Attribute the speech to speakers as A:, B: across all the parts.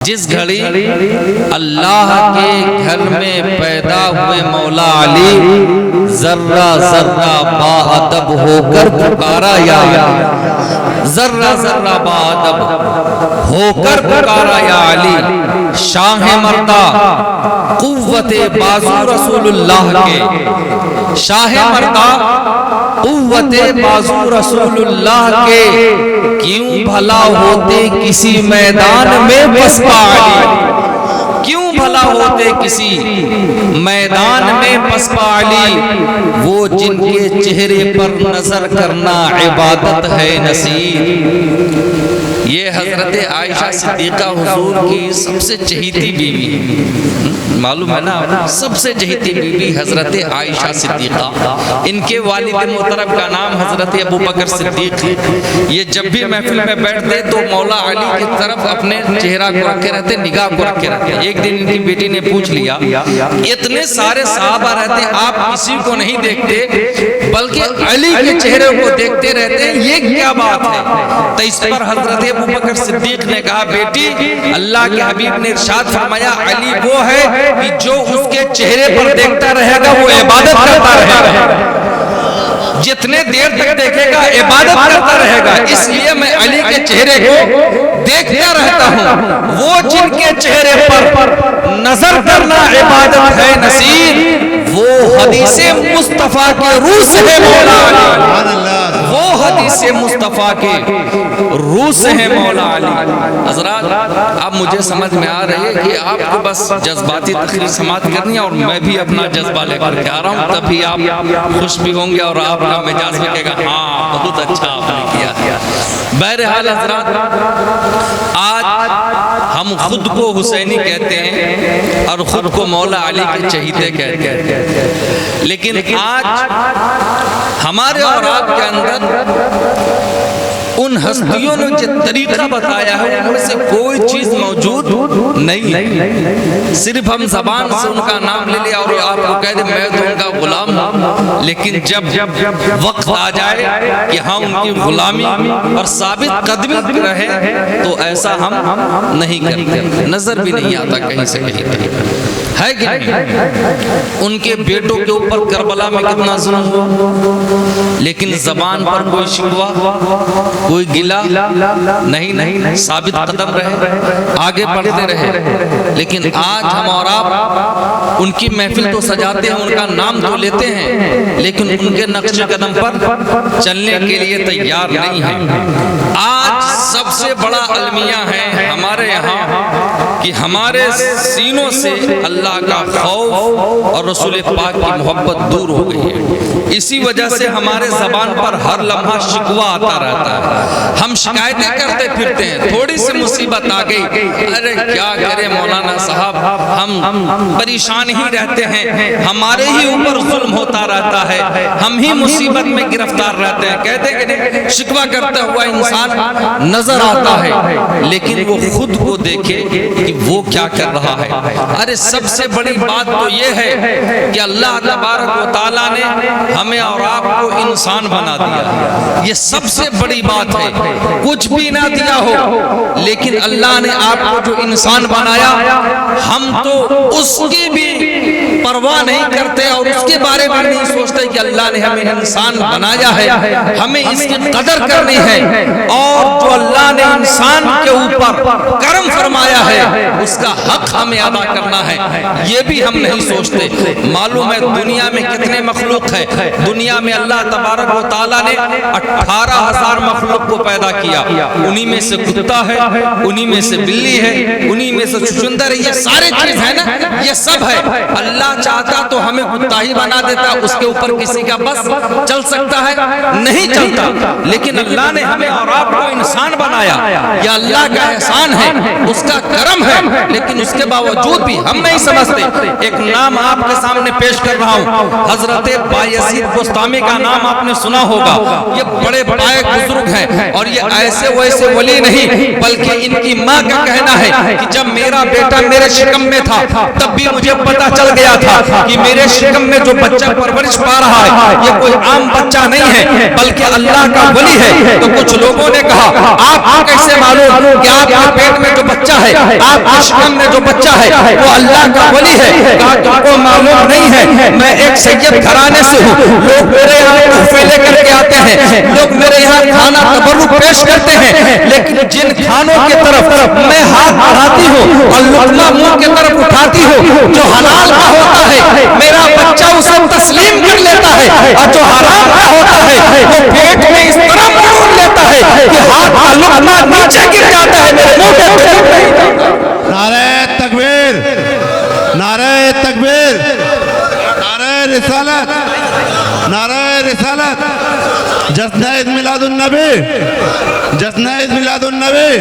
A: جس گھڑی اللہ کے گھر میں پیدا ہوئے مولا علی ذرہ ذرہ با ادب ہو کر پکارا یا علی، ذرہ ذرہ با ادب ہو کر پکارا یا علی، شاہ مردہ قوت بازو رسول اللہ کے، شاہ مردہ قوت بازو رسول اللہ کے، کیوں بھلا ہوتے کسی میدان میں پسپا علی، کیوں بھلا ہوتے کسی میدان میں پسپا علی، وہ جن کے چہرے پر نظر کرنا عبادت ہے نصیب۔ یہ حضرت عائشہ صدیقہ حضور کی سب سے چہیتی بیوی، معلوم ہے نا، سب سے چہیتی بیوی حضرت عائشہ صدیقہ، ان کے والد محترم کا نام حضرت ابو بکر صدیق ہے۔ یہ جب بھی محفل میں بیٹھتے تو مولا علی کی طرف اپنے چہرہ کو رکھے رہتے، نگاہ کو رکھے رہتے۔ ایک دن ان کی بیٹی نے پوچھ لیا، اتنے سارے صحابہ رہتے آپ کسی کو نہیں دیکھتے بلکہ علی کے چہرے کو دیکھتے رہتے ہیں، یہ کیا بات ہے؟ تو اس پر حضرت ابو بکر صدیق نے کہا، بیٹی اللہ کے حبیب نے ارشاد فرمایا علی وہ ہے کہ جو اس کے چہرے پر دیکھتا رہے گا وہ عبادت کرتا رہے گا، جتنے دیر تک دیکھے گا عبادت کرتا رہے گا، اس لیے میں علی کے چہرے کو دیکھتا رہتا ہوں، وہ جن کے چہرے پر نظر کرنا عبادت ہے نصیب، وہ حدیث مصطفیٰ کے روح سے ہے مولا علی، وہ حدیث مصطفیٰ کے روح سے ہے مولا علی۔ حضرات اب مجھے سمجھ میں آ رہی ہے کہ آپ کو بس جذباتی تقریر سماعت کرنی ہے اور میں بھی اپنا جذبہ لے کر کے آ رہا ہوں، تبھی آپ خوش بھی ہوں گے اور آپ کا مزاج بھی کہے گا ہاں بہت اچھا آپ نے کیا۔ بہرحال حضرات آج ہم خود کو حسینی کہتے ہیں اور خود کو مولا علی کے چہیتے کہتے ہیں، لیکن آج ہمارے اور آپ کے اندر ان ہستیوں نے جو طریقہ بتایا ہے ان میں سے کوئی چیز موجود نہیں ہے، صرف ہم زبان سے ان کا نام لے لیا اور آپ کو کہہ دیں میں تو ان کا غلام ہوں، لیکن جب وقت آ جائے کہ ہم ان کی غلامی اور ثابت قدمی رہے تو ایسا ہم نہیں کرتے، نظر بھی نہیں آتا کہیں سے کہیں تک، ہے کہ نہیں؟ ان کے بیٹوں کے اوپر کربلا میں کتنا ظلم ہوا، لیکن زبان پر کوئی شکوہ کوئی گلہ نہیں، ثابت قدم رہے، آگے بڑھتے رہے۔ لیکن آج ہم اور آپ ان کی محفل تو سجاتے ہیں، ان کا نام تو لیتے ہیں، لیکن ان کے نقش قدم پر چلنے کے لیے تیار نہیں ہیں۔ آج سب سے بڑا المیہ ہے ہمارے یہاں کہ ہمارے سینوں سے اللہ کا خوف اور رسول پاک کی محبت دور ہو گئی ہے، اسی وجہ سے ہمارے زبان پر ہر لمحہ شکوہ آتا رہتا ہے، ہم شکایتیں کرتے پھرتے ہیں، تھوڑی سی مصیبت آ گئی ارے کیا کرے مولانا صاحب ہم پریشان ہی رہتے ہیں، ہمارے ہی اوپر ظلم ہوتا رہتا ہے، ہم ہی مصیبت میں گرفتار رہتے ہیں، کہتے کہ نہیں شکوہ کرتا ہوا انسان نظر آتا ہے لیکن وہ خود کو دیکھے کہ وہ کیا کر رہا ہے۔ ارے سب سے بڑی بات تو یہ ہے کہ اللہ تبارک و تعالیٰ نے ہمیں اور آپ کو انسان بنا دیا، یہ سب سے بڑی بات ہے، کچھ بھی نہ دیا ہو لیکن اللہ نے آپ کو جو انسان بنایا ہم تو اس کی بھی پرواہ نہیں کرتے اور اس کے بارے میں نہیں سوچتے کہ اللہ نے ہمیں انسان بنایا ہے، ہمیں اس کی قدر کرنی ہے اور جو اللہ نے انسان کے اوپر کرم فرمایا ہے اس کا حق ہمیں ادا کرنا ہے، یہ بھی ہم نہیں سوچتے۔ معلوم ہے دنیا میں کتنے مخلوق ہے، دنیا میں اللہ تبارک و تعالیٰ نے 18,000 مخلوق کو پیدا کیا، انہی میں سے کتا ہے، انہی میں سے بلی ہے، انہی میں سے چچندر ہے، یہ سارے چیز ہے نا، یہ سب ہے۔ اللہ چاہتا تو ہمیں کتا ہی بنا دیتا، اس کے اوپر کسی کا بس چل سکتا ہے نہیں چلتا، لیکن اللہ نے ہمیں اور آپ کو انسان بنایا، یہ اللہ کا احسان ہے، اس کا کرم ہے لیکن اس کے باوجود بھی ہم نہیں سمجھتے. ایک نام آپ کے سامنے پیش کر رہا ہوں, حضرت بایزید بستامی کا نام آپ نے سنا ہوگا. یہ بڑے بڑے بزرگ ہیں اور یہ ایسے ویسے ولی نہیں, بلکہ ان کی ماں کا کہنا ہے کہ جب میرا بیٹا میرے شکم میں تھا تب بھی مجھے پتا چل گیا تھا کہ میرے شکم میں جو بچہ پرورش پا رہا ہے یہ کوئی عام بچہ نہیں ہے بلکہ اللہ کا ولی ہے. تو کچھ لوگوں نے کہا آپ کو کیسے معلوم کہ آپ کے پیٹ میں جو بچہ ہے, آپ کے شکم میں جو بچہ ہے وہ اللہ کا ولی ہے؟ کہا تم کو معلوم نہیں ہے, میں ایک سید گھرانے سے ہوں, لوگ میرے یہاں تحفے لے کر کے آتے ہیں, لوگ میرے یہاں کھانا تبرک پیش کرتے ہیں, لیکن جن کھانوں کی طرف میں ہاتھ بڑھاتی ہوں اور لقمہ منہ کی طرف اٹھاتی ہوں جو حلال کا ہوتا ہے میرا بچہ اسے تسلیم کر لیتا ہے, اور جو حرام کا ہوتا ہے وہ پیٹ میں اس طرح مروڑ لیتا ہے کہ ہاتھ کا لقمہ نیچے گر جاتا ہے میرے منہ کے.
B: نعرہ تکبیر, نعرہ تکبیر, نعرہ رسالت, نعرہ رسالت, جشن عید میلاد النبی, جشن عید میلاد النبی,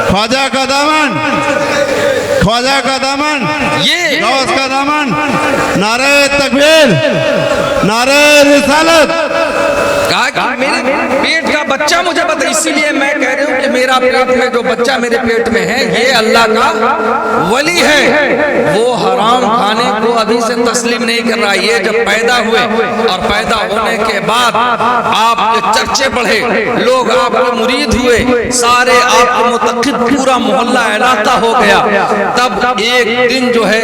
B: خواجہ کا دامن, خواجہ کا دامن,
A: یہ
B: غوث کا دامن. نعرہ تکبیر, نعرہ رسالت.
A: کہا کہ میرے پیٹ کا بچہ مجھے پتا, اسی لیے میں کہہ رہی ہوں کہ میرا پیٹ میں جو بچہ میرے پیٹ میں ہے یہ اللہ کا ولی ہے. وہ حرام کھانے کو ابھی سے تسلیم نہیں کر رہا. یہ جب پیدا ہوئے اور پیدا ہونے کے بعد آپ کے چرچے بڑھے, لوگ آپ کے مرید ہوئے, سارے آپ کے متقد, پورا محلہ علاقہ ہو گیا. تب ایک دن جو ہے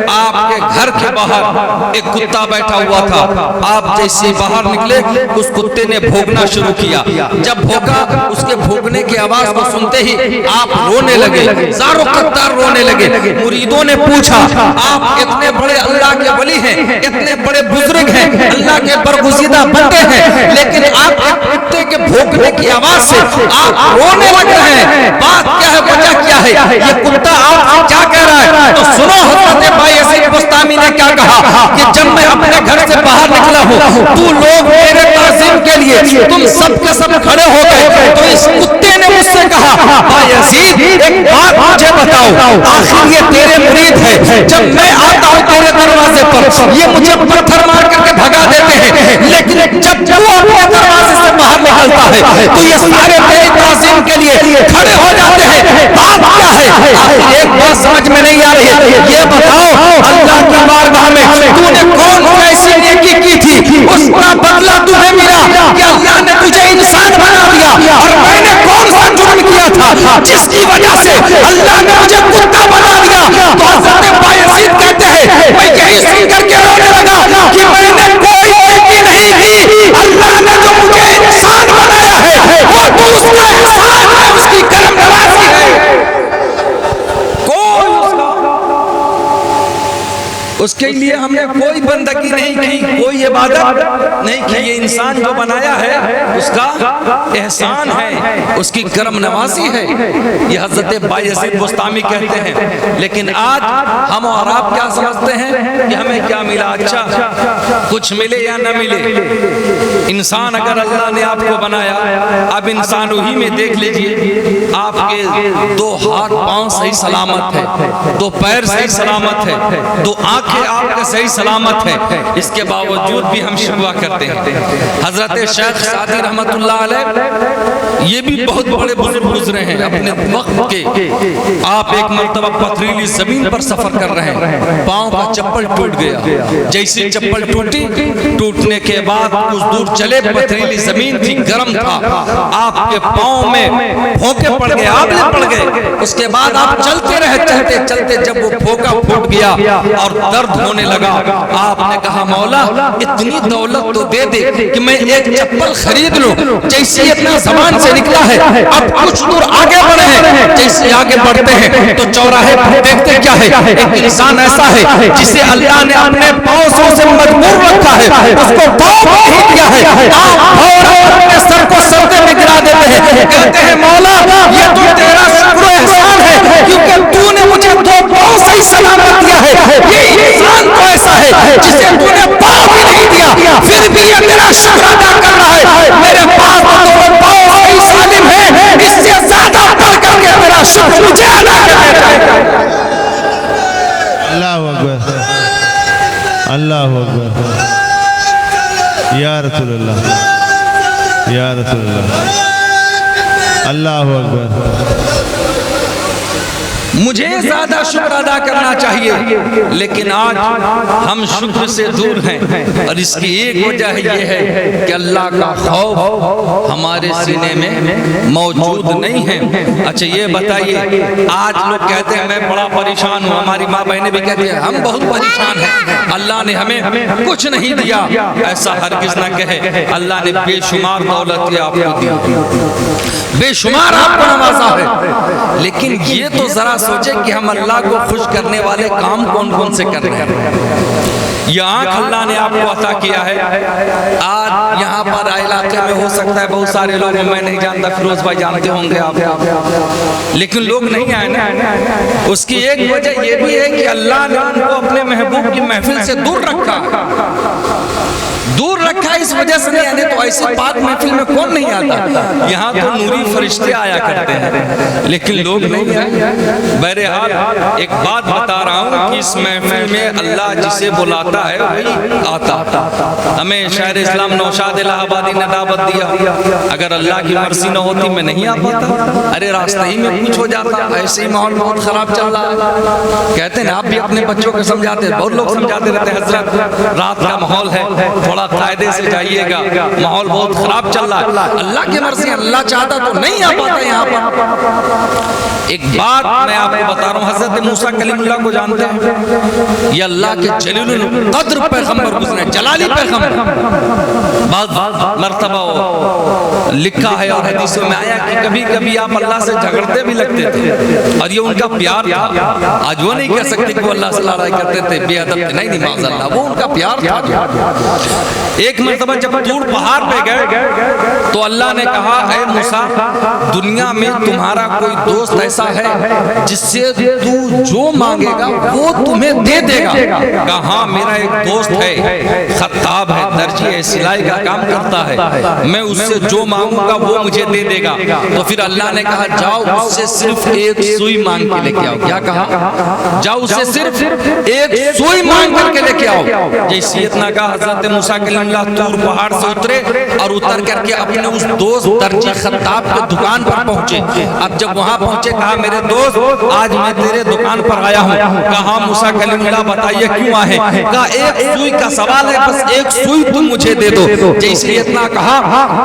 A: آپ کے گھر کے باہر ایک کتا بیٹھا ہوا تھا. آپ جیسے باہر نکلے اس کتے نے بھونکنا شروع کیا. جب بھونکا اس کے بھونکنے کی آواز کو سنتے ہی آپ رونے لگے, زارو قطار رونے لگے. مریدوں نے پوچھا آپ اتنے بڑے اللہ کے ولی ہیں, اتنے بڑے بزرگ ہیں, اللہ کے برگزیدہ بندے ہیں, لیکن آپ کتے کے بھونکنے کی آواز سے آپ رونے لگ رہے ہیں, بات کیا ہے, وجہ کیا ہے, یہ کتا آپ کیا کہہ رہا ہے؟ تو سنو حضرت بایزید بستامی نے کیا کہا کہ جب میں اپنے گھر سے باہر نکلا ہوں تو لوگ میرے تعظیم کے لیے تم سب کے سب کھڑے ہو گئے, تو اس کتے نے مجھ سے کہا بایزید ایک بات مجھے بتاؤ, آخر یہ تیرے مرید ہے, جب میں آتا ہوں تیرے دروازے پر یہ مجھے پتھر مار کر کے بھگا دیتے ہیں, لیکن جب وہ اپنے دروازے سے باہر نکلتا ہے تو یہ سارے تیری تعظیم کے لیے کھڑے ہو جاتے ہیں. بات کیا ہے؟ آخر ایک بات سمجھ میں نہیں آ رہی ہے, یہ بتاؤ اللہ کی بارگاہ میں تو نے کون ایسی نیکی کی تھی اس کا بدلہ تمہیں ملا کہ اللہ نے تجھے انسان بنا دیا, اور میں نے کون سا جرم کیا تھا جس کی وجہ سے اللہ نے مجھے کتا بنا دیا؟ تو حضرت بایزید کہتے ہیں میں یہی سن کر کے رونے لگا کہ میں نے کوئی نیکی نہیں کی, اللہ نے جو مجھے انسان بنایا ہے وہ تو اس کا احسان ہے, اس کی کرم نوازی ہے. اس کے لیے ہم نے کوئی بندگی نہیں کی, کوئی عبادت نہیں کی. یہ انسان جو بنایا ہے اس کا احسان ہے, اس کی کرم نوازی ہے. یہ حضرت بایزید بستامی کہتے ہیں. لیکن آج ہم اور آپ کیا سمجھتے ہیں کہ ہمیں کیا ملا؟ اچھا کچھ ملے یا نہ ملے, انسان اگر اللہ نے آپ کو بنایا, اب انسان وہی میں دیکھ لیجئے آپ کے دو ہاتھ پاؤں صحیح سلامت ہے, دو پیر صحیح سلامت ہے, دو آنکھیں آپ کے صحیح سلامت ہے, اس کے باوجود بھی ہم شکوہ کرتے ہیں. حضرت شیخ سعدی رحمت اللہ علیہ یہ بھی بہت بڑے بزرگ گزرے ہیں اپنے وقت کے. آپ ایک مرتبہ پتھریلی زمین پر سفر کر رہے ہیں, پاؤں کا چپل ٹوٹ گیا. جیسے چپل ٹوٹی, ٹوٹنے کے بعد کچھ دور چلے, پتھریلی زمین تھی, گرم تھا, آپ کے پاؤں میں پھونکے پڑ گئے, آبلے پڑ گئے. اس کے بعد آپ چلتے رہے, چلتے چلتے جب وہ پھونکا پھوٹ گیا اور درد ہونے لگا, آپ نے کہا مولا اتنی دولت تو دے دے کہ میں ایک چپل خرید لوں. جیسے اپنا زبان سے نکلا ہے, اب کچھ دور آگے بڑھے ہیں, جیسے آگے بڑھتے ہیں تو چوراہے پر دیکھتے کیا ہے, ایک انسان ایسا ہے جسے اللہ نے اپنے پاؤں سے مجبور رکھا ہے, اس کو پاؤں نہیں دیا ہے. آپ فوراً اپنے سر کو سجدے میں گرا دیتے ہیں, کہتے ہیں مولا یہ تو تیرا شکر و احسان ہے کیونکہ تو نے مجھے دو پاؤں صحیح سلامت دیا ہے. یہ انسان تو ایسا ہے جسے تو نے پاؤں بھی نہیں دیا, پھر بھی یہ میرا شکر ادا کر رہا ہے. میرے پاس دو پاؤں صحیح سالم ہے, اس سے زیادہ بڑھ کر کے میرا شکر مجھے ادا کر دیتا ہے.
B: اللہ اکبر یا رسول اللہ یا رسول اللہ اللہ اکبر
A: مجھے زیادہ شکر ادا کرنا چاہیے لیکن آج ہم شکر سے دور ہیں اور اس کی ایک وجہ یہ ہے کہ اللہ کا خوف ہمارے سینے میں موجود نہیں ہے۔ اچھا یہ بتائیے آج لوگ کہتے ہیں میں بڑا پریشان ہوں، ہماری ماں بہنیں بھی کہتی ہیں ہم بہت پریشان ہیں، اللہ نے ہمیں کچھ نہیں دیا۔ ایسا ہرگز نہ کہے، اللہ نے بے شمار دولت کی آپ کو دی، بے شمار آپ کو نوازا ہے، لیکن یہ تو ذرا سوچے کہ ہم اللہ کو خوش کرنے والے کام کون کون سے کر رہے ہیں۔ یہ آنکھ اللہ نے آپ کو عطا کیا ہے۔ آج یہاں پر علاقے میں ہو سکتا ہے بہت سارے لوگ، میں نہیں جانتا، فیروز بھائی جانتے ہوں گے آپ، لیکن لوگ نہیں آئے نا۔ اس کی ایک وجہ یہ بھی ہے کہ اللہ نے ان کو اپنے محبوب کی محفل سے دور رکھا، دور رکھا اس وجہ سے نہیں آنے تو ایسے پاک محفل میں کون نہیں آتا؟ یہاں تو نوری فرشتے آیا کرتے ہیں لیکن لوگ نہیں آئے۔ بہرحال ایک بات بتا رہا ہوں کہ اس محفل میں اللہ جسے بلاتا ہے وہی آتا۔ ہمیں شاعر اسلام نوشاد الہ آبادی نے دعوت دیا، اگر اللہ کی مرضی نہ ہوتی میں نہیں آ پاتا، ارے راستہ ہی میں کچھ ہو جاتا، ایسے ہی ماحول بہت خراب چل رہا ہے۔ کہتے ہیں آپ بھی اپنے بچوں کو سمجھاتے ہیں، بہت لوگ سمجھاتے رہتے ہیں حضرت رات کا ماحول ہے، تھوڑا قاعدے سے جائیے گا، ماحول بہت خراب چل رہا ہے، اللہ کی مرضی اللہ چاہتا تو نہیں آ پاتا یہاں پر۔ ایک بات میں آپ کو بتا رہا ہوں، حضرت موسیٰ کلیم اللہ کو جانتے ہیں؟ یہ اللہ کے جلیل القدر پیغمبر گزرے، جلالی پیغمبر۔ بعض مرتبہ لکھا ہے اور حدیثوں میں آیا کہ کبھی کبھی آپ اللہ سے جھگڑتے بھی لگتے تھے اور یہ ان کا پیار تھا۔ آج وہ نہیں کہہ سکتے کہ وہ اللہ سے لڑائی کرتے تھے، بے ادب تھے، نہیں معاذ اللہ، وہ ان کا پیار تھا۔ ایک مرتبہ جب طور پہاڑ پہ گئے تو اللہ نے کہا اے موسیٰ دنیا میں تمہارا کوئی دوست ایسا ہے جس سے تو جو مانگے گا وہ تمہیں دے دے گا؟ کہا ہاں میرا ایک دوست ہے، خطاب ہے، درجی ہے، سلائی کا کام کرتا ہے، میں اس سے جو مانگوں گا وہ مجھے دے دے گا۔ تو پھر اللہ نے کہا جاؤ اس سے صرف ایک سوئی مانگ کے لے کے آؤ۔ کیا کہا؟ جاؤ اس سے صرف ایک سوئی مانگ کر کے لے کے آؤ۔ جیسی اتنا کہا حضرت موسیٰ کلیم اللہ طور پہاڑ سے اترے اور اتر کر کے اپنے اس دوست درجی خطاب کے دکان پر پہنچے۔ اب جب وہاں پہنچے کہا میرے دوست آج میں تیرے دکان پر آیا ہوں۔ کہا موسیٰ کلیم اللہ بتائیے کیوں آئے؟ کہا ایک سوئی کا سوال ہے، بس ایک سوئی تم مجھے دے دو۔ جیسے اتنا کہا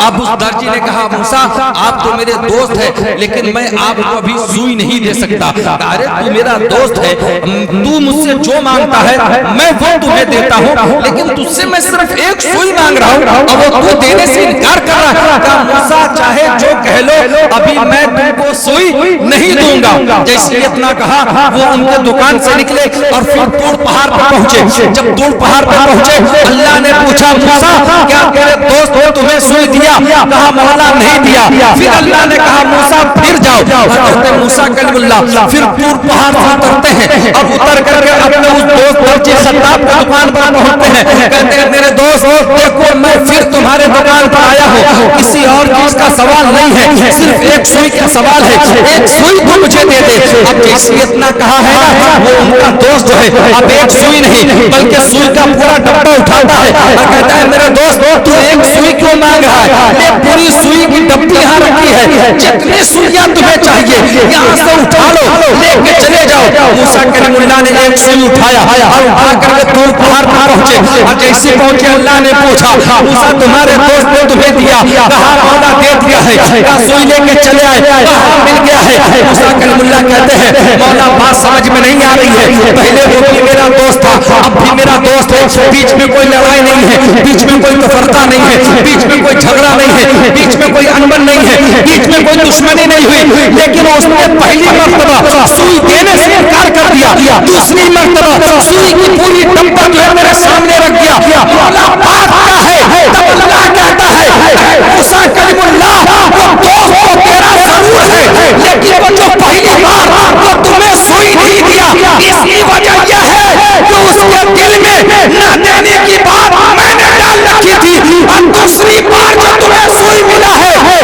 A: اب اس درجی نے کہا موسیٰ آپ تو میرے دوست ہے لیکن میں آپ کو ابھی سوئی نہیں دے سکتا۔ کہا ارے تو میرا دوست ہے، تو مجھ سے جو مانگتا ہے میں وہ تمہیں دیتا ہوں، لیکن تجھ سے میں صرف ایک سوئی مانگ رہا ہوں اور وہ تو دینے سے انکار کر رہا ہے۔ کہا موسیٰ چاہے جو کہہ لو ابھی میں تم کو سوئی نہیں دوں گا۔ جیسے اتنا کہا وہ ان کے دکان سے نکلے اور پھر طور پہاڑ پر پہنچے۔ جب طور پہاڑ پر پہنچے اللہ نے پوچھا موسیٰ کیا تیرے دوست نے تمہیں سوئی دیا؟ کہا مولا نہیں دیا۔ پھر اللہ نے کہا موسیٰ پھر جاؤ۔ حضرت موسیٰ کلیم اللہ پھر طور پہاڑ سے اترتے ہیں اور اتر کر کے اپنے اس دوست درجی خطاب کی دکان پر پہنچتے ہیں۔ کہتے ہیں میرے دوست دیکھو میں پھر تمہارے دکان پر آیا ہوں، کسی اور چیز کا سوال نہیں ہے، صرف ایک سوئی کا سوال ہے، ایک سوئی تو مجھے دے دے۔ اب جیسے اتنا کہا ہے نا وہ ان کا دوست جو ہے اب ایک سوئی نہیں بلکہ سوئی کا پورا ڈبہ اٹھاتا ہے اور کہتا ہے میرے دوست تو ایک سوئی کیوں مانگ رہا ہے؟ یہ پوری سوئی کی ڈبی یہاں رکھی ہے، جتنی سوئیاں تمہیں چاہیے یہاں سے اٹھا لو، لے کے چلے جاؤ۔ موسیٰ کلیم اللہ نے ایک سوئی اٹھایا اور اٹھا کر کے طور پہاڑ پر پہنچے اور جیسے پہنچے اللہ نے پوچھا موسیٰ تمہارے دوست نے تمہیں دیا؟ کہا مولا دے دیا ہے۔ کہا سوئی لے کے چلے آئے؟ کہا مل گیا ہے۔ موسیٰ کلیم اللہ کہتے ہیں مولا بات سمجھ میں نہیں آ رہی ہے، پہلے وہ بھی میرا دوست تھا اب بھی میرا دوست ہے، بیچ میں کوئی لڑائی نہیں ہے، بیچ میں کوئی تفرقہ نہیں ہے، بیچ میں کوئی جھگڑا نہیں ہے، بیچ میں کوئی انبن نہیں ہے، بیچ میں کوئی دشمنی نہیں ہوئی، لیکن اس نے پہلی مرتبہ سوئی دینے سے انکار کر دیا، دوسری مرتبہ سوئی کی پوری ڈبہ جو ہے میرے سامنے رکھ دیا۔ مولا بات کیا ہے؟ تب اللہ کہتا ہے موسیٰ کلیم اللہ وہ دوست تو تیرا ضرور ہے لیکن وہ جو پہلی بار وہ تمہیں سوئی نہیں دیا اس کی وجہ یہ ہے کہ اس کے دل میں نہ دینے کی بات میں نے ڈال رکھی تھی، اور دوسری بار جو تمہیں سوئی ملا ہے وہ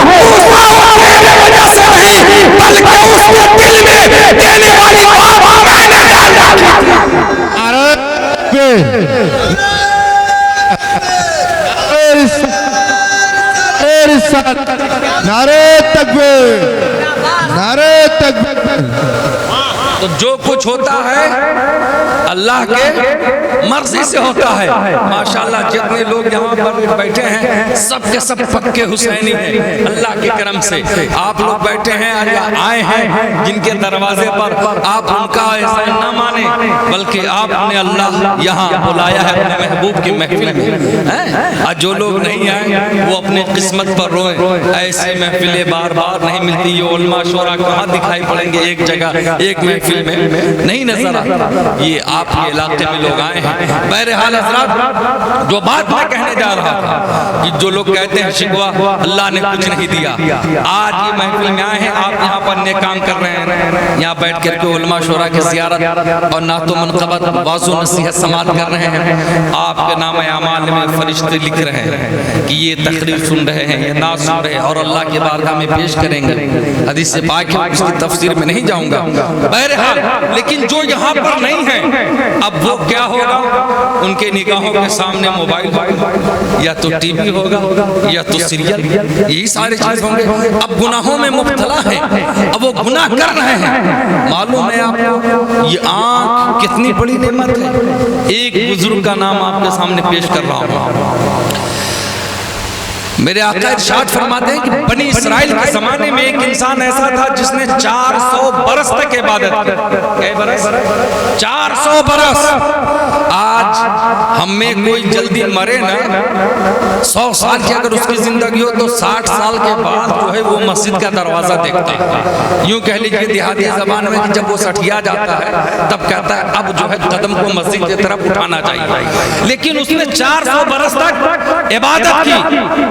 A: میرے وجہ سے نہیں بلکہ اس کے دل میں دینے والی بات میں نے ڈال رکھی تھی۔
B: تکبیر نعرہ تکبیر.
A: تو جو کچھ ہوتا ہے اللہ کے مرضی سے ہوتا ہے. ماشاءاللہ جتنے لوگ یہاں پر بیٹھے ہیں سب کے سب پکے حسینی ہیں اللہ کے کرم سے. آپ لوگ بیٹھے ہیں یا آئے ہیں جن کے دروازے پر آپ ان کا احسان نہ مانیں بلکہ آپ نے اللہ یہاں بلایا ہے اپنے محبوب کی محفل میں. اور جو لوگ نہیں آئے وہ اپنے قسمت پر روئیں. ایسی محفلیں بار بار نہیں ملتی. یہ علماء شورا کہاں دکھائی پڑیں گے ایک جگہ ایک محفل میں نہیں نظر آتا. یہ آپ کے علاقے میں لوگ آئے ہیں. بہرحال حضرات جو بات میں کہنے جا رہا تھا کہ جو لوگ کہتے ہیں شکوہ اللہ نے کچھ نہیں دیا, آج یہ محفل میں آئے ہیں آپ یہاں پر نیک کام کر رہے ہیں. یہاں بیٹھ کر کے علماء شورا کی زیارت اور نعت و منقبت واعظ و نصیحت سماعت کر رہے ہیں. آپ کے نام اعمال میں فرشتے لکھ رہے ہیں کہ یہ تقریر سن رہے ہیں, یہ نعت سن رہے ہیں اور اللہ کی بارگاہ میں پیش کریں گے. حدیث پاک ہے اس کی تفسیر میں نہیں جاؤں گا. بہرحال لیکن جو یہاں پر نہیں ہیں اب وہ کیا ہوگا, ان کے نگاہوں کے سامنے موبائل ہوگا یا تو ٹی وی ہوگا یا تو سیریل, یہی سارے چیز ہوں گے. اب گناہوں میں مبتلا ہیں, اب وہ گناہ کر رہے ہیں. معلوم ہے آپ کو یہ آنکھ کتنی بڑی نعمت ہے. ایک بزرگ کا نام آپ کے سامنے پیش کر رہا ہوں. میرے آقا ارشاد فرماتے ہیں کہ بنی اسرائیل کے زمانے میں ایک انسان ایسا تھا جس نے 400 برس تک عبادت کی. 400 برس. آج ہم میں کوئی جلدی مرے نا 100 سال کی اگر اس کی زندگی ہو تو 60 سال کے بعد جو ہے وہ مسجد کا دروازہ دیکھتا ہے. یوں کہہ لیجیے دیہاتی زبان میں کہ جب وہ سٹھیا جاتا ہے تب کہتا ہے اب جو ہے قدم کو مسجد کی طرف اٹھانا چاہیے. لیکن اس نے 400 برس تک عبادت کی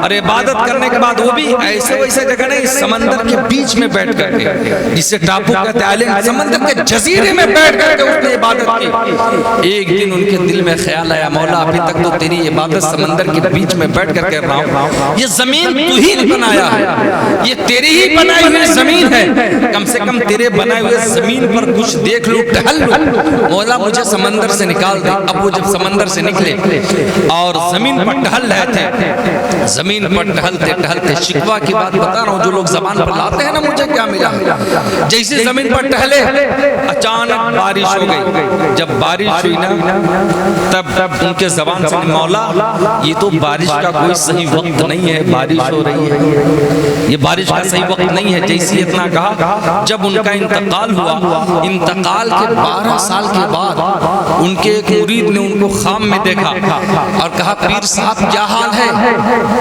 A: اور عبادت کرنے کے بعد وہ بھی ایسے ویسے جگہ نہیں, سمندر کے بیچ میں بیٹھ کر کے جسے ٹاپو کہتے ہیں سمندر کے جزیرے میں بیٹھ کر کے اس نے عبادت کی. ایک دن ان کے دل میں خیال آیا مولا ابھی تک تو تیری عبادت سمندر کے بیچ میں بیٹھ کر کر رہا ہوں, یہ زمین تو ہی بنایا ہے, یہ تیری ہی بنائی ہوئی زمین ہے, کم سے کم تیرے بنائے ہوئے زمین پر کچھ دیکھ لوں ٹہل لوں, مولا مجھے سمندر سے نکال دے. اب وہ جب سمندر سے نکلے اور زمین پر ٹہل رہے تھے, زمین پر ٹہلتے ٹہلتے شکوہ کی بات بتا رہا ہوں جو لوگ زبان پر لاتے ہیں نا مجھے کیا ملا, جیسے زمین پر ٹہلے اچانک بارش ہو گئی. جب بارش ہوئی نا تب ان کے زبان سے مولا یہ تو بارش کا کوئی صحیح وقت نہیں ہے, بارش ہو رہی ہے, یہ بارش کا صحیح وقت نہیں ہے. جیسے اتنا کہا جب ان کا انتقال ہوا, انتقال کے 12 سال کے بعد ان کے ایک مرید نے ان کو خواب میں دیکھا اور کہا پیر صاحب کیا حال ہے.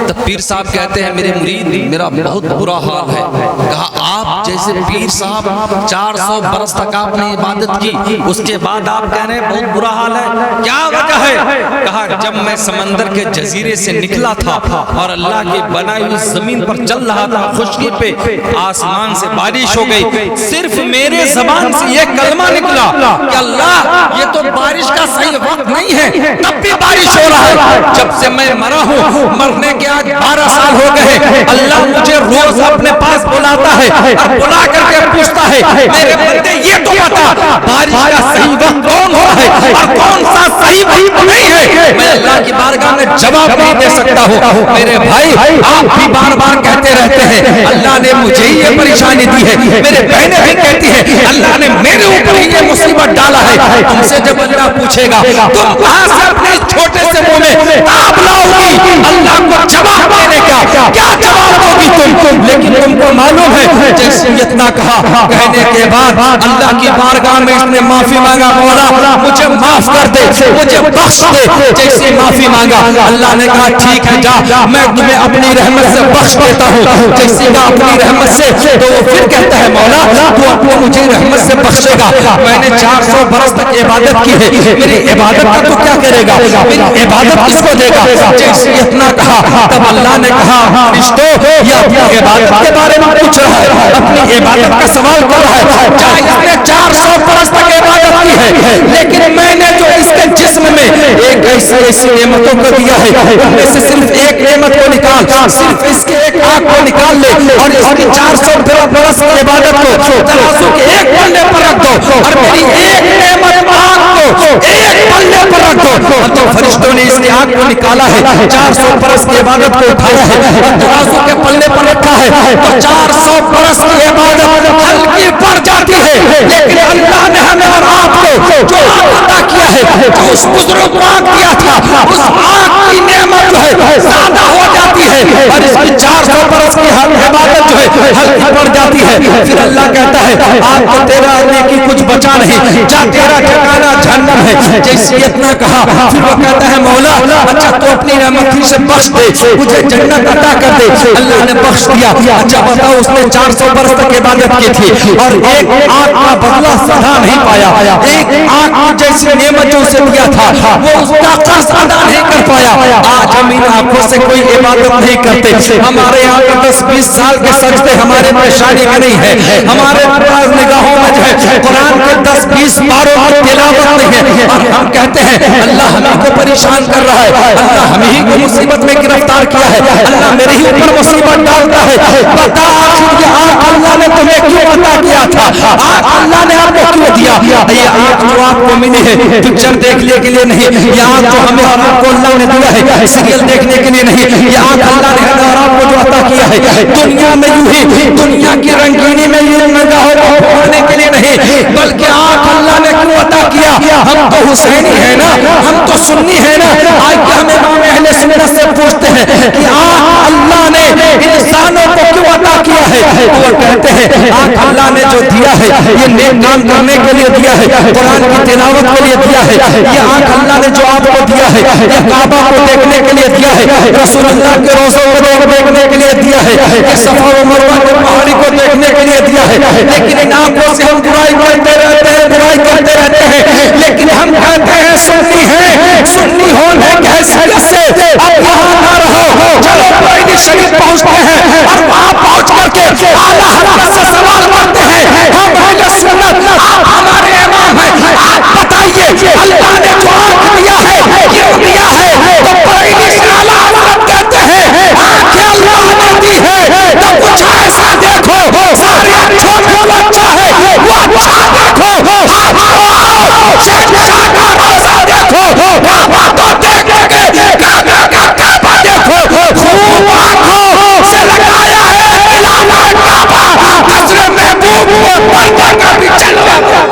A: تب پیر صاحب کہتے ہیں میرے مرید میرا بہت برا حال ہے. کہا آپ جیسے پیر صاحب 400 برس تک آپ نے عبادت کی اس کے بعد آپ کہہ رہے ہیں بہت برا حال ہے, کیا وجہ ہے. کہا جب میں سمندر کے جزیرے سے نکلا تھا اور اللہ کی بنائی ہوئی زمین پر چل رہا تھا, خشکی پہ آسمان سے بارش ہو گئی, صرف میرے زبان سے یہ کلمہ نکلا کہ اللہ یہ تو بارش کا صحیح وقت نہیں ہے, تب بھی بارش ہو رہا ہے. جب سے میں مرا ہوں, مرنے کے آج 12 سال ہو گئے, اللہ مجھے روز اپنے پاس بلاتا ہے اور بلا کر کے پوچھتا ہے میرے بندے یہ تو بتا بارش کا صحیح وقت کون ہو رہا ہے اور کون سا صحیح وقت نہیں ہے. میں اللہ کی بارگاہ میں جواب نہیں دے سکتا ہوں. میرے بھائی آپ بھی بار بار کہتے رہتے ہیں اللہ نے مجھے یہ پریشانی دی ہے, میرے بہنیں بھی کہتی ہیں اللہ نے میرے اوپر ہی یہ مصیبت ڈالا ہے. تم سے جب اللہ پوچھے گا تم کہاں سے اپنے چھوٹے سے منہ میں آپ لاؤ گی اللہ کو جواب دینے کا, کیا جواب ہوگی تم. لیکن تم کو معلوم ہے جیسے اتنا کہا کہنے کے بعد اللہ کی بارگاہ میں اس نے معافی مانگا مولا مجھے معاف کر دے, مجھے بخش دے. جیسے معافی مانگا اللہ نے کہا ٹھیک ہے جا میں تمہیں اپنی رحمت سے بخش دیتا ہوں. جیسے کہا اپنی رحمت سے تو وہ پھر کہتا ہے مولا تو اپنی مجھے رحمت سے بخشے گا, میں نے 400 برس تک عبادت کی ہے, میری عبادت کا تو کیا کرے گا, میری عبادت کس کو دے گا. جیسے اتنا کہا تب اللہ نے کہا رشتوں یہ اپنی عبادت کے بارے میں پوچھ رہا ہے, اپنی عبادت کا سوال کر رہا ہے. چاہے اس نے 400 برس تک عبادت کی ہے لیکن میں نے جو اس کے جسم میں ایک ایسی نعمتوں کو دیا ہے ان میں سے صرف ایک نعمت کو نکال, صرف اس کے ایک آنکھ کو نکال لے اور اس کی 400 برس کی عبادت کو ترازو کے ایک پلے پر رکھ دو اور میری ایک نعمت آنکھ کو ایک پلے پر رکھ دو. تو فرشتوں نے اس کی آنکھ کو نکالا ہے, 400 برس کی عبادت کو اٹھایا ہے اور ترازو کے پلے پر رکھا ہے, تو 400 برس کی عبادت ہلکی پڑ جاتی ہے. لیکن اللہ نے ہمیں اور آپ کو جو عطا کیا ہے, جو اس بزرگ کو آنکھ دیا تھا, اس آنکھ کی نعمت جو ہے زیادہ ہو جاتی ہے اور اس کی 400 برس کی عبادت جو ہے ہلکی پڑ جاتی ہے. پھر اللہ کہتا ہے آپ کو تیرا نیکی کچھ بچا نہیں, جا تیرا ٹھکانہ جہنم ہے. جیسے اتنا کہا, پھر وہ کہتا ہے مولا اچھا تو اپنی رحمت سے بخش دے, مجھے جنت عطا کر دے. اللہ نے بخش دیا. اچھا بتاؤ اس نے 400 برس تک عبادت کی تھی اور ایک آنکھ کا بدلہ سدھا نہیں پایا, ایک آنکھ جیسی نعمت جو اسے دیا تھا وہ اس کا قرض ادا نہیں کر پایا. آج ہم ان آنکھوں سے کوئی عبادت نہیں کرتے. ہمارے یہاں 10-20 سال کے سجدے ہمارے پریشانی میں نہیں ہے, ہمارے پاس نگاہوں میں جو ہے قرآن کے 10-20 پاروں کی تلاوت نہیں ہے اور ہم کہتے ہیں اللہ ہمیں کو پریشان کر رہا ہے, اللہ ہمیں ہی کو مصیبت میں گرفتار کیا ہے, اللہ میرے ہی اوپر مصیبت ڈالتا ہے. بتا آخر یہ آنکھ اللہ نے تمہیں کیوں عطا کیا تھا, آنکھ اللہ نے آپ کو کیوں دیا؟ یہ آنکھ جو آپ کو ملی ہے پکچر دیکھنے کے لیے نہیں, یہ آنکھ جو ہمیں اور آپ کو اللہ نے دیا ہے سیریل دیکھنے کے لیے نہیں, یہ آنکھ اللہ نے ہمیں اور آپ کو جو عطا کیا ہے دنیا میں یوں ہی دنیا کی رنگینی میں یوں نگاہوں کو پھوڑنے کے لیے نہیں, بلکہ آنکھ اللہ نے کیوں عطا کیا؟ ہم تو حسینی ہے نا, ہم تو سنی ہے نا, آج کہ ہم امام اہل سنت سے پوچھتے ہیں کہ آنکھ اللہ نے انسانوں کو کیوں عطا کیا ہے؟ وہ کہتے ہیں آنکھ اللہ نے جو دیا ہے یہ نیک کام کرنے کے لیے دیا ہے, قرآن کی تلاوت کے لیے دیا ہے. یہ آنکھ اللہ نے جو آپ کو دیا ہے یہ کعبہ کو دیکھنے کے لیے دیا ہے, رسول اللہ کے روزوں کو دیکھنے کے لیے دیا ہے, یہ صفا و مروہ کی پہاڑی کو دیکھنے کے لیے دیا ہے. لیکن ان آنکھوں سے ہم برائی کرتے رہتے ہیں, برائی کرتے رہتے ہیں, لیکن ہم کہتے ہیں سنی ہے, سنی ہونے کی حیثیت سے اب یہاں نہ رہو, چلو کوئی شریف پہنچتے ہیں اور وہاں پہنچ کر کے اعلیٰ حضرت سے سوال کرتے ہیں ہم اہل سنت آپ ہمارے امام ہیں, آپ بتائیے اللہ نے جو آنکھ دیا ہے کیوں دیا ہے؟ تو کوئی اعلیٰ حضرت کہتے ہیں آنکھ اللہ نے دی ہے تو کچھ ایسا دیکھو سارے اچھوں میں وہ اچھا ہے, وہ اچھا دیکھو, آپ کو آؤ شہنشاہ کا روزہ دیکھو, کعبہ کو دیکھنے کے کعبہ کا کعبہ دیکھو, خوب آنکھوں سے لگایا ہے علامہ کعبہ, حضرت محبوب کو پردہ کا بھی چلوا دیا.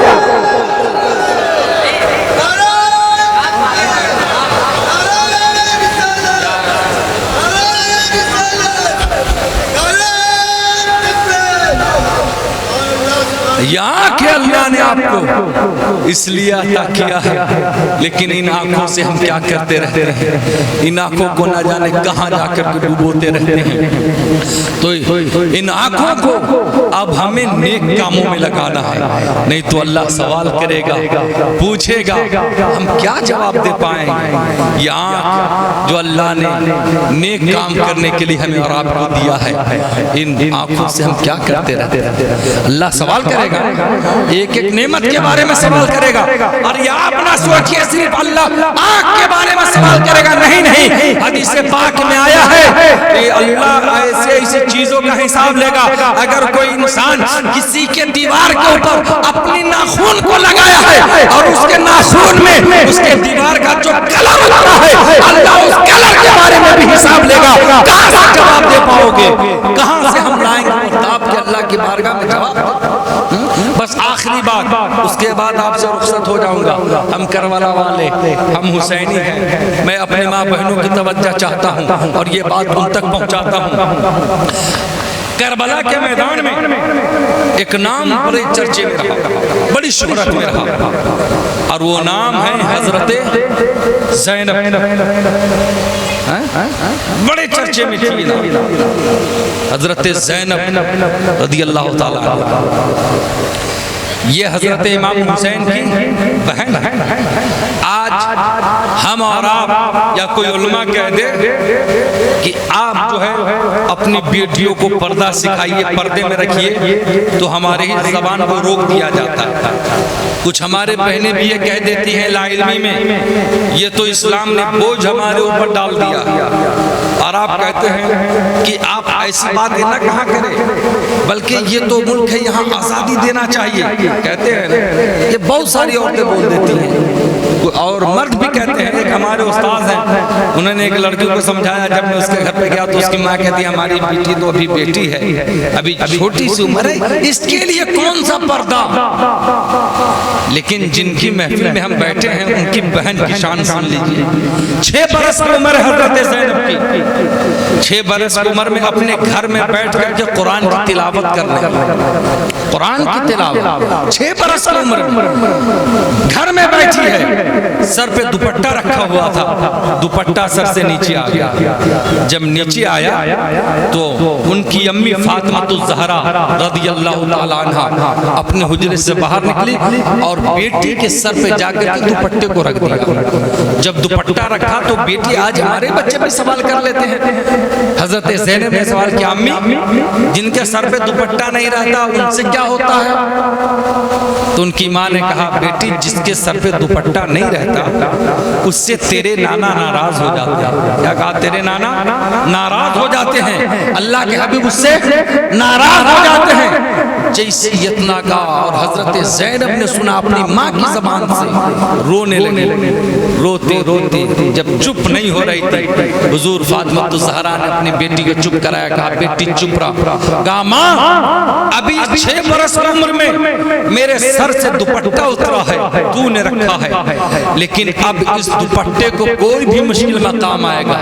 A: یہاں کہ اللہ نے آپ کو اس لیے عطا کیا ہے, لیکن ان آنکھوں سے ہم کیا کرتے رہتے ہیں, ان آنکھوں کو نہ جانے کہاں جا کر ڈوبوتے رہتے ہیں. تو ان آنکھوں کو اب ہمیں نیک کاموں میں لگانا ہے, نہیں تو اللہ سوال کرے گا, پوچھے گا, ہم کیا جواب دے پائیں گے؟ یہ آنکھ جو اللہ نے نیک کام کرنے کے لیے ہمیں اور آپ کو دیا ہے, ان آنکھوں سے ہم کیا کرتے رہتے ہیں؟ اللہ سوال کرے گا, ایک ایک نعمت کے بارے میں سوال کرے گا. اور یہ آپ نہ سوچئے صرف اللہ آنکھ کے بارے میں سوال کرے گا, نہیں نہیں, حدیث پاک میں آیا ہے کہ اللہ ایسی چیزوں کا حساب لے گا. اگر کوئی انسان کسی کے دیوار کے اوپر اپنی ناخون کو لگایا ہے اور اس کے ناخون میں اس کے دیوار کا جو کلر لگا ہے, اللہ اس کلر کے بارے میں بھی حساب لے گا. کہاں سے جواب دے پاؤ گے, کہاں سے ہم لائیں گے آپ کے اللہ کی بارگاہ میں جواب؟ بس آخری بات, اس کے بعد آپ سے رخصت ہو جاؤں گا. ہم کربلا والے, ہم حسینی ہیں, میں اپنے ماں بہنوں کی توجہ چاہتا ہوں اور یہ بات ان تک پہنچاتا ہوں. کربلا کے میدان میں ایک نام بڑے چرچے میں رہا, بڑی شہرت میں رہا, اور وہ نام ہے حضرت زینب. بڑے چرچے میں تھی حضرت زینب رضی اللہ تعالیٰ عنہ. یہ حضرت امام حسین کی بہن ہے. آج ہم اور آپ یا کوئی علماء کہہ دے کہ آپ جو ہے اپنی بیٹیوں کو پردہ سکھائیے, پردے میں رکھیے, تو ہماری زبان کو روک دیا جاتا ہے. کچھ ہمارے بہنیں بھی یہ کہہ دیتی ہیں لا علمی میں, یہ تو اسلام نے بوجھ ہمارے اوپر ڈال دیا, اور آپ کہتے ہیں کہ آپ ایسی بات نہ کہا کرے، بلکہ یہ تو ملک ہے، یہاں آزادی دینا چاہیے. کہتے ہیں یہ بہت ساری عورتیں بول دیتی ہیں اور مرد بھی کہتے ہیں. ایک ہمارے استاذ ہیں، انہوں نے ایک لڑکی کو سمجھایا، جب میں اس کے گھر پہ گیا تو اس کی ماں کہتی ہے ہماری بیٹی تو ابھی بیٹی ہے، ابھی چھوٹی سی عمر ہے، اس کے لیے کون سا پردہ. لیکن جن کی محفل میں ہم بیٹھے ہیں ان کی بہن کی شان سن لیجیے. 6 برس کی عمر ہے حضرت زینب کی. 6 برس کی عمر میں اپنے گھر میں بیٹھ کر کے قرآن کی تلاوت کرنے، قرآن کی تلاوت 6 برس کی عمر میں گھر میں بیٹھی ہے. سر پہ دوپٹہ رکھا ہوا تھا، دوپٹہ سر سے نیچے آ گیا. جب نیچے آیا تو ان کی امی فاطمہ الزہرا رضی اللہ تعالی عنہا اپنے حجرے سے باہر نکلی اور بیٹی کے سر پہ جا کر کے دوپٹے کو رکھ دیا. جب دوپٹہ رکھا تو بیٹی آج ہمارے بچے بھی سوال کر لیتے ہیں. حضرت زینب نے سوال کیا، امی جن کے سر پہ دوپٹہ نہیں رہتا ان سے کیا ہوتا ہے؟ تو ان کی ماں نے کہا بیٹی جس کے سر پہ دوپٹہ نہیں رہتا اس سے تیرے نانا ناراض ہو جاتے ہیں. کیا کہا؟ تیرے نانا ناراض ہو جاتے ہیں، اللہ کے حبیب اس سے ناراض ہو جاتے ہیں. جیسی یتنا کا اور حضرت زینب نے سنا اپنی ماں کی زبان سے رونے لگے. روتے روتے جب چپ نہیں ہو رہی تھی حضور فاطمہ الزہرا نے اپنی بیٹی کو چپ کرایا. کہا بیٹی چپ رہا. کہا ماں ابھی 6 برس کی عمر میں میرے سر سے دوپٹہ اترا ہے، تو نے رکھا ہے، لیکن اب اس دوپٹے کو کوئی بھی مشکل میں کام آئے گا،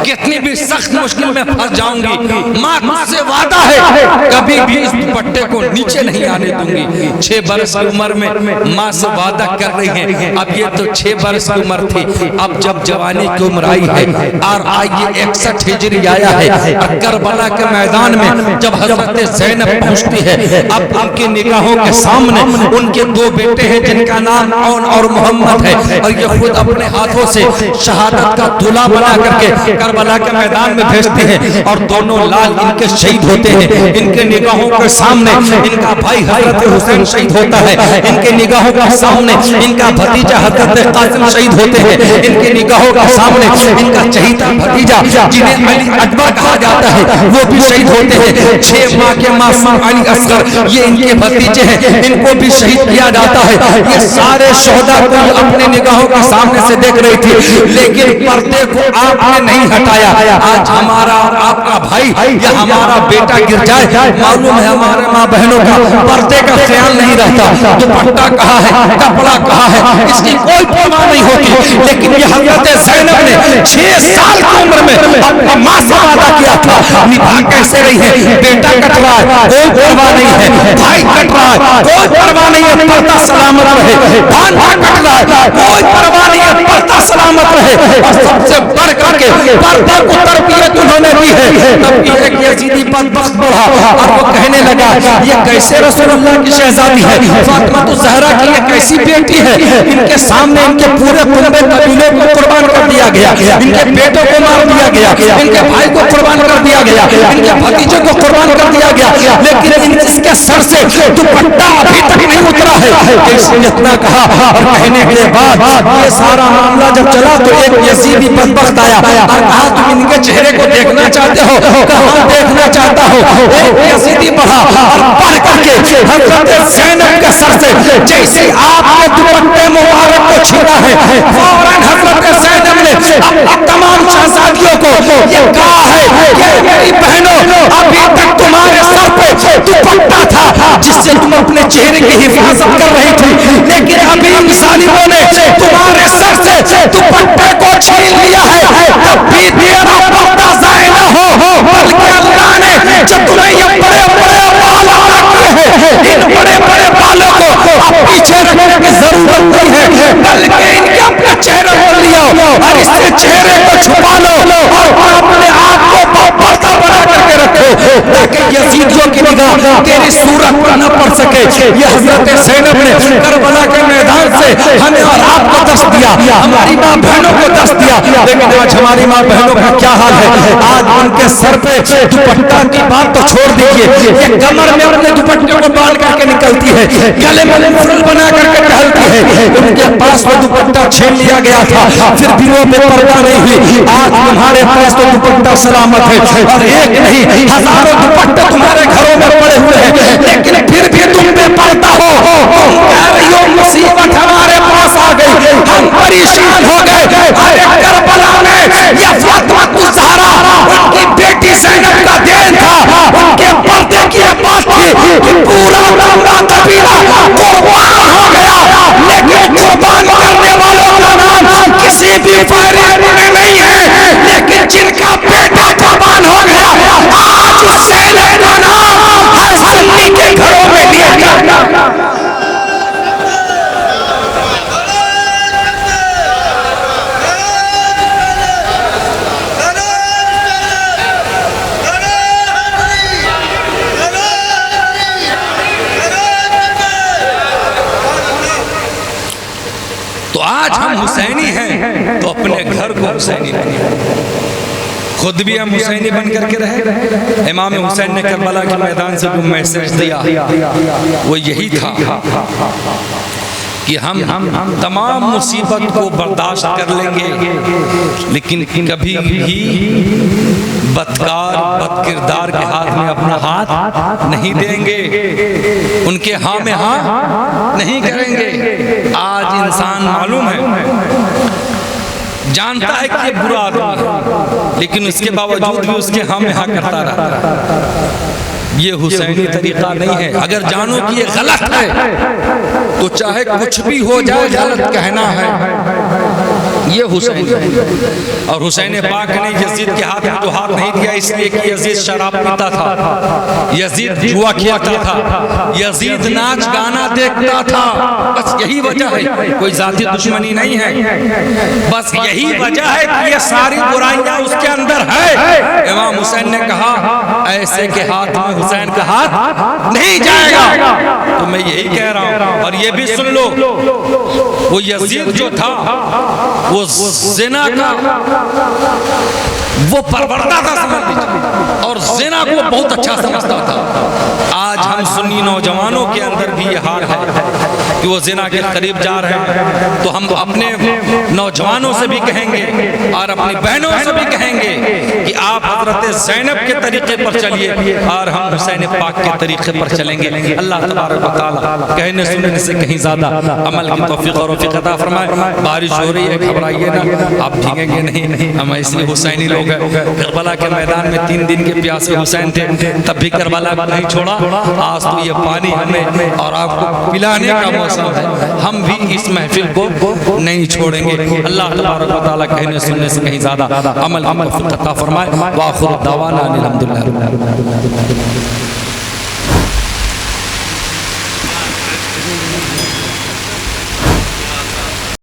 A: کتنی بھی سخت مشکل میں پھنس جاؤں گی، ماں مجھ سے وعدہ ہے کبھی بھی اس دوپٹے کو نیچے نہیں آنے دوں گی. 6 برس کی عمر میں ماں سے وعدہ کر رہی ہیں. اب یہ تو 6 برس کی عمر تھی، اب جب جوانی کی عمر آئی ہے اور آئیے 61 ہجری آیا ہے، کربلا کے میدان میں جب حضرت زینب پہنچتی ہے، اب ان کی نگاہوں کے سامنے ان کے 2 بیٹے ہیں جن کا نام عون اور محمد ہے، اور یہ خود اپنے ہاتھوں سے شہادت کا دلہا بنا کر کے کربلا کے میدان میں بھیجتے ہیں اور دونوں لال ان کے شہید ہوتے ہیں. ان کے نگاہوں کے سامنے ان کا بھائی حضرت حسین شہید ہوتا ہے، ان کے نگاہوں کے سامنے ان کا بھتیجا حضرت قاسم شہید ہوتے ہیں، ان کے نگاہوں کے سامنے ان کا چہیتا بھتیجا جنہیں علی اکبر کہا جاتا ہے وہ بھی شہید ہوتے ہیں. 6 ماہ کے معصوم علی اصغر یہ ان کے بھتیجے ہیں، ان کو بھی شہید کیا جاتا ہے. یہ سارے شہداء کو اپنے نگاہوں کے سامنے سے دیکھ رہی تھی، لیکن پردے کو آپ نے نہیں ہٹایا. آج ہمارا اور آپ کا بھائی یا ہمارا بیٹا گر جائے، معلوم ہے ہمارے ماں بہنوں کا پردے کا خیال نہیں رہتا. دوپٹہ کہا ہے، کپڑا کہا ہے، اس کی کوئی پرواہ نہیں ہوتی. لیکن یہ حضرت زینب نے 6 سال کی عمر میں اپنی ماں سے وعدہ کیا تھا، نبھا کیسے رہی ہے. بیٹا کٹ رہا ہے کوئی پرواہ نہیں ہے، بھائی کٹ رہا ہے کوئی پرواہ نہیں ہے، پردہ سلامت رہے. بھانجا کٹ رہا ہے کوئی پرواہ نہیں ہے، پردہ سلامت رہے. اور سب سے بڑھ کر کے پردہ کو تربیت انہوں نے دی ہے. تب ایک یزیدی بدبخت بڑھا اور وہ کہنے لگا یہ کیسے رسول اللہ کی شہزادی ہے، فاطمہ الزہرا کی یہ کیسی بیٹی ہے. ان کے سامنے ان کے پورے کنبے قبیلے کو قربان کر دیا گیا، ان کے بیٹوں کو مار دیا گیا، ان کے بھائی کو قربان کر دیا گیا، ان کے بھتیجے کو قربان کر دیا گیا، لیکن اس کے سر سے دوپٹہ ابھی تک نہیں اترا ہے. اس نے اتنا کہا اور کہنے کے بعد یہ سارا معاملہ جب چلا تو ایک یزیدی بدبخت آیا اور کہا تم ان کے چہرے کو دیکھنا چاہتے ہو؟ کہاں دیکھنا چاہتا ہو. ایک یزیدی بڑھا اور بڑھ کر کے حضرت زینب کے سر سے جیسے آپ کے دوپٹے مبارک کو چھینا ہے، فوراً حضرت زینب نے تمام شہزادیوں کو یہ کہا ہے کہ میری بہنوں ابھی تک تمہارے سر پہ دوپٹہ تھا جس سے تم اپنے چہرے کی حفاظت کر رہی تھی، لیکن ابھی ان ظالموں نے تمہارے سر سے دوپٹے کو چھین لیا ہے. تب بھی تیرا پردہ ضائع نہ ہو، بلکہ اللہ نے جب تمہیں یہ بڑے بڑے بال عطا کیے ہیں، ان بڑے بڑے بالوں کو اب پیچھے رکھنے کی ضرورت نہیں ہے، بلکہ ان کے اپنے چہرے کو لیا اور اس سے چہرے کو چھپا لو اور اپنے آپ کو پردہ بنا کر کے رکھو تاکہ یزیدیوں کی نگاہ تیری صورت پر نہ پڑ سکے. یہ حضرت زینب نے کربلا کے میدان سے ہمیں اور آپ کو دست دیا، ہماری ماں بہنوں کو دست دیا. لیکن آج ہماری ماں بہنوں کا کیا حال ہے؟ آج ان کے سر پہ دوپٹہ کی بات تو چھوڑ دیجیے، یہ کمر میں اپنے دوپٹے کو باندھ کر کے نکلتی ہے، گلے میں مفرل بنا کر کے ٹہلتی ہے.
C: ان کے پاس وہ دوپٹہ چھین لیا گیا تھا، پھر بھی وہ بے پردہ نہیں ہوئی. آج تمہارے پاس تو دوپٹہ سلامت ہے، اور ایک نہیں ہزاروں دوپٹے تمہارے گھروں میں پڑے ہوئے ہیں، لیکن پھر بھی تم بے پردہ ہو. تم کہہ رہی ہو مصیبت ہمارے پاس آ گئی، ہم پریشان ہو گئے. ارے کربلا میں یہ فاطمہ الزہرا ان کی بیٹی زینب کا دین تھا. ان کے پردے کی یہ بات تھی کہ پورا کا قبیلہ قربان ہو گیا، لیکن قربان کرنے والوں کا نام کسی بھی فہرست میں نہیں ہے. لیکن جن کا بیٹا قربان ہو گیا، آج اس زینب کا نام ہر سنی کے گھروں میں لیا گیا.
A: تو آج ہم حسینی ہیں تو اپنے گھر کو حسینی بنائیں. خود بھی ہم حسینی بن کر کے رہے. امام حسین نے کربلا کے میدان سے جو میسج دیا وہ یہی تھا کہ ہم تمام مصیبت کو برداشت کر لیں گے، لیکن کبھی بھی بدکار بد کردار کے ہاتھ میں اپنا ہاتھ نہیں دیں گے، ان کے ہاں میں ہاں نہیں کریں گے. آج انسان معلوم ہے، جانتا ہے کہ یہ برا آدمی ہے، لیکن اس کے باوجود بھی اس کے ہاں میں ہاں کرتا رہتا ہے. یہ حسینی طریقہ نہیں ہے. اگر جانو کہ یہ غلط ہے تو چاہے کچھ بھی ہو جائے غلط کہنا ہے. یہ حسین ہے. اور حسین پاک نے یزید کے ہاتھ میں تو ہاتھ نہیں دیا اس لیے کہ یزید شراب پیتا تھا، یزید جوا کھیلتا تھا، یزید ناچ گانا دیکھتا تھا. بس یہی وجہ ہے، کوئی ذاتی دشمنی نہیں ہے. بس یہی وجہ ہے کہ یہ ساری برائیاں اس کے اندر ہے. امام حسین نے کہا ایسے کے ہاتھ میں حسین کا ہاتھ نہیں جائے گا. تو میں یہی کہہ رہا ہوں، اور یہ بھی سن لو، وہ یزید جو تھا وہ زنا کا وہ پروردہ تھا سمجھ لیجیے، اور زنا کو بہت اچھا سمجھتا تھا. آج ہم سنی نوجوانوں کے اندر بھی یہ حال ہے کہ وہ زنا کے قریب جا رہے ہیں. تو ہم اپنے نوجوانوں سے بھی کہیں گے اور اپنی بہنوں سے بھی کہیں گے کہ آپ حضرت زینب کے طریقے پر چلیے اور ہم حسین پاک کے طریقے پر چلیں گے. اللہ تبارک و تعالی کہنے سننے سے کہیں زیادہ عمل کی توفیق اور رفیق عطا فرمائے. بارش ہو رہی ہے، گھبرائیے نہ، آپ بھیگیں گے نہیں. ہم اس لیے حسینی لوگ ہیں. کربلا کے میدان میں 3 دن کے پیاسے حسین تھے، تب بھی کربلا کو نہیں چھوڑا. آج تو یہ پانی ہمیں اور آپ کو پلانے کا موسم ہے، ہم بھی اس محفل کو نہیں چھوڑیں گے. اللہ تبارک و تعالی کہنے سننے سے کہیں زیادہ عمل کی توفیق عطا فرمائے. وآخر دعوانا الحمدللہ.